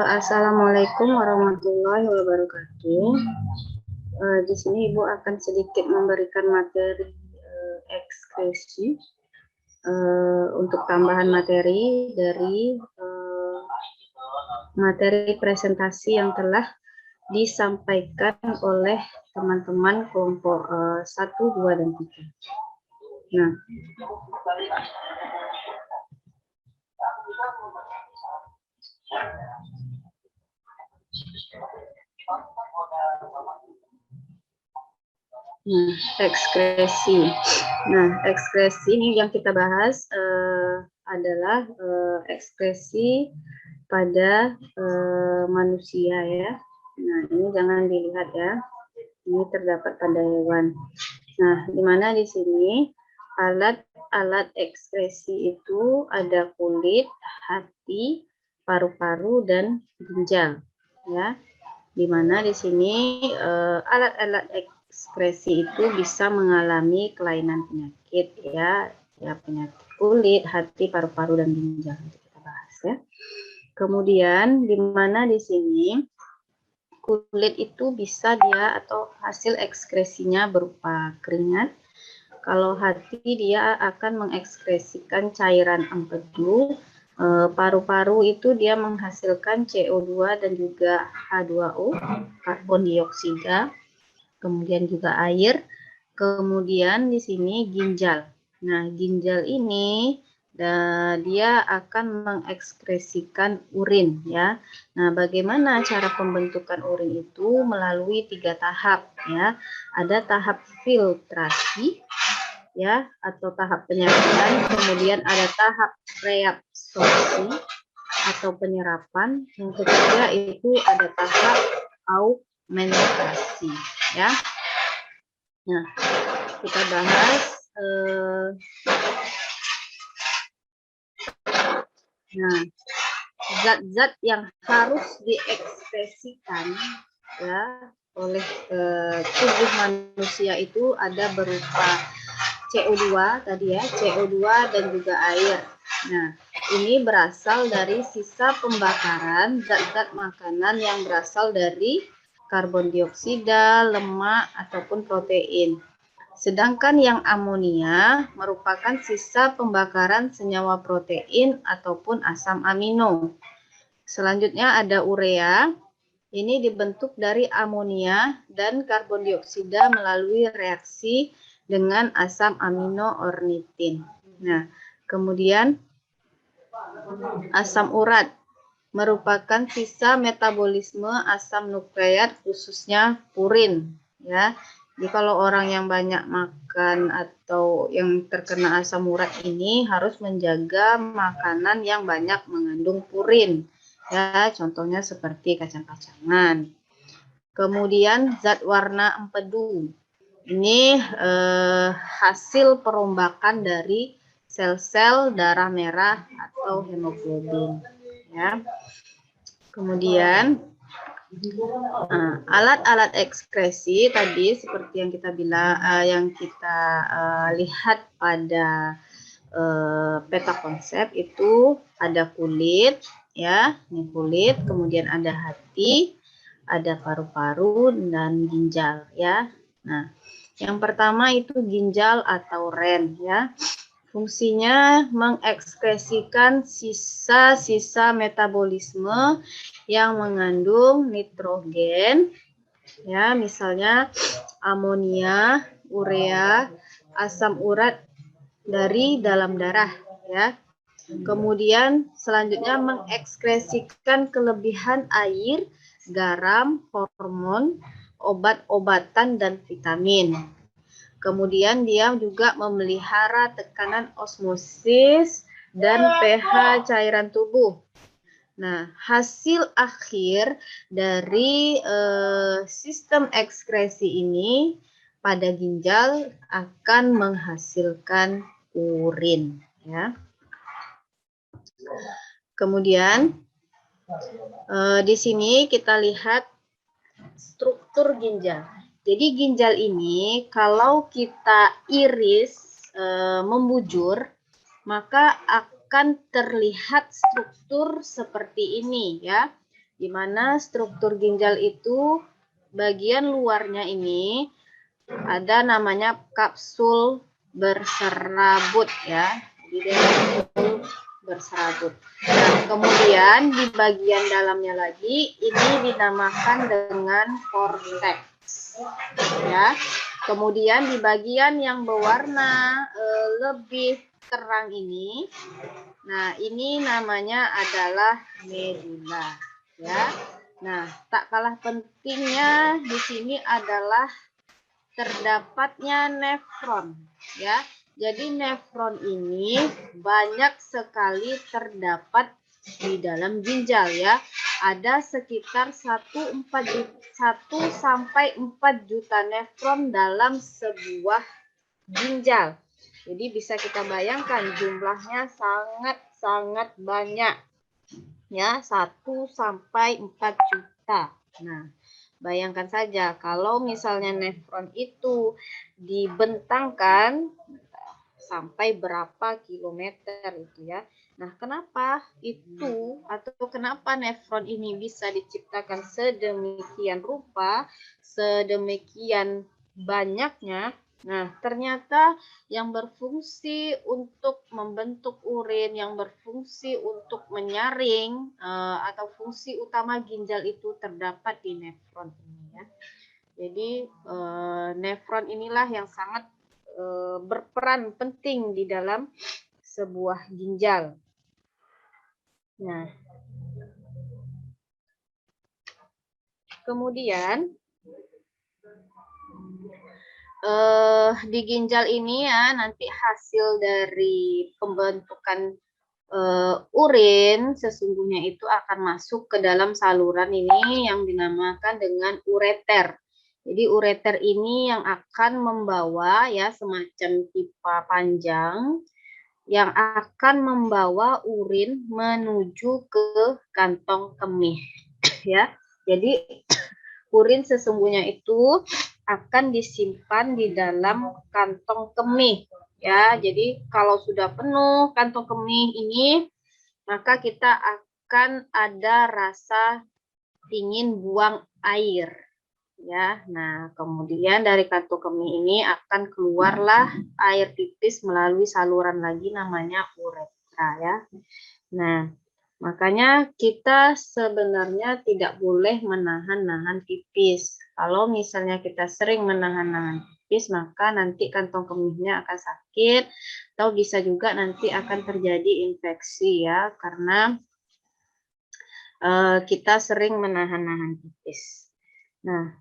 Assalamualaikum warahmatullahi wabarakatuh. Di sini Ibu akan sedikit memberikan materi ekskresi untuk tambahan materi dari materi presentasi yang telah disampaikan oleh teman-teman kelompok 1, 2, dan 3. Nah, ekskresi. Nah, ekskresi ini yang kita bahas adalah ekskresi pada manusia ya. Nah, ini jangan dilihat ya. Ini terdapat pada hewan. Nah, di mana di sini alat-alat ekskresi itu ada kulit, hati, paru-paru, dan ginjal ya. Di mana di sini alat-alat ekskresi itu bisa mengalami kelainan penyakit ya, penyakit kulit, hati, paru-paru, dan ginjal. Nanti kita bahas ya. Kemudian di mana di sini kulit itu bisa dia atau hasil ekskresinya berupa keringat. Kalau hati dia akan mengekskresikan cairan empedu. Paru-paru itu dia menghasilkan CO2 dan juga H2O, karbon dioksida, kemudian juga air. Kemudian di sini ginjal. Nah, ginjal ini dia akan mengekskresikan urin ya. Nah, bagaimana cara pembentukan urin itu? Melalui 3 tahap ya. Ada tahap filtrasi ya atau tahap penyerapan, kemudian ada tahap reabsorpsi atau penyerapan, yang ketiga itu ada tahap augmentasi ya. Nah, kita bahas zat-zat yang harus diekspresikan ya oleh tubuh manusia itu ada berupa CO2 tadi ya, CO2 dan juga air. Nah, ini berasal dari sisa pembakaran zat-zat makanan yang berasal dari karbon dioksida, lemak, ataupun protein. Sedangkan yang amonia merupakan sisa pembakaran senyawa protein ataupun asam amino. Selanjutnya ada urea. Ini dibentuk dari amonia dan karbon dioksida melalui reaksi dengan asam amino ornitin. Nah, kemudian asam urat merupakan sisa metabolisme asam nukleat khususnya purin ya. Jadi kalau orang yang banyak makan atau yang terkena asam urat ini harus menjaga makanan yang banyak mengandung purin ya, contohnya seperti kacang-kacangan. Kemudian zat warna empedu. Ini hasil perombakan dari sel-sel darah merah atau hemoglobin ya. Kemudian alat-alat ekskresi tadi seperti yang kita lihat pada peta konsep itu ada kulit ya, ini kulit, kemudian ada hati, ada paru-paru dan ginjal ya. Nah, yang pertama itu ginjal atau ren ya. Fungsinya mengekskresikan sisa-sisa metabolisme yang mengandung nitrogen ya, misalnya amonia, urea, asam urat dari dalam darah ya. Kemudian selanjutnya mengekskresikan kelebihan air, garam, hormon, obat-obatan, dan vitamin. Kemudian dia juga memelihara tekanan osmosis dan pH cairan tubuh. Nah, hasil akhir dari sistem ekskresi ini pada ginjal akan menghasilkan urin ya. Kemudian di sini kita lihat struktur ginjal. Jadi ginjal ini kalau kita iris membujur, maka akan terlihat struktur seperti ini ya. Di mana struktur ginjal itu bagian luarnya ini ada namanya kapsul berserabut ya. Jadi dia kapsul berserabut. Nah, kemudian di bagian dalamnya lagi ini dinamakan dengan korteks ya. Kemudian di bagian yang berwarna lebih terang ini, nah ini namanya adalah medula ya. Nah, tak kalah pentingnya di sini adalah terdapatnya nefron ya. Jadi nefron ini banyak sekali terdapat di dalam ginjal ya. Ada sekitar 1 sampai 4 juta nefron dalam sebuah ginjal. Jadi bisa kita bayangkan jumlahnya sangat banyak ya, 1 sampai 4 juta. Nah, bayangkan saja kalau misalnya nefron itu dibentangkan sampai berapa kilometer itu ya. Nah, kenapa itu atau kenapa nefron ini bisa diciptakan sedemikian rupa, sedemikian banyaknya? Nah, ternyata yang berfungsi untuk membentuk urin, yang berfungsi untuk menyaring atau fungsi utama ginjal itu terdapat di nefron ini ya. Jadi nefron inilah yang sangat berperan penting di dalam sebuah ginjal. Nah, kemudian di ginjal ini ya nanti hasil dari pembentukan urin sesungguhnya itu akan masuk ke dalam saluran ini yang dinamakan dengan ureter. Jadi ureter ini yang akan membawa ya semacam pipa panjang yang akan membawa urin menuju ke kantong kemih ya. Jadi urin sesungguhnya itu akan disimpan di dalam kantong kemih ya. Jadi kalau sudah penuh kantong kemih ini, maka kita akan ada rasa ingin buang air ya. Nah, kemudian dari kantong kemih ini akan keluarlah air tipis melalui saluran lagi namanya uretra ya. Nah, makanya kita sebenarnya tidak boleh menahan-nahan pipis. Kalau misalnya kita sering menahan-nahan pipis, maka nanti kantong kemihnya akan sakit atau bisa juga nanti akan terjadi infeksi ya, karena kita sering menahan-nahan pipis. Nah,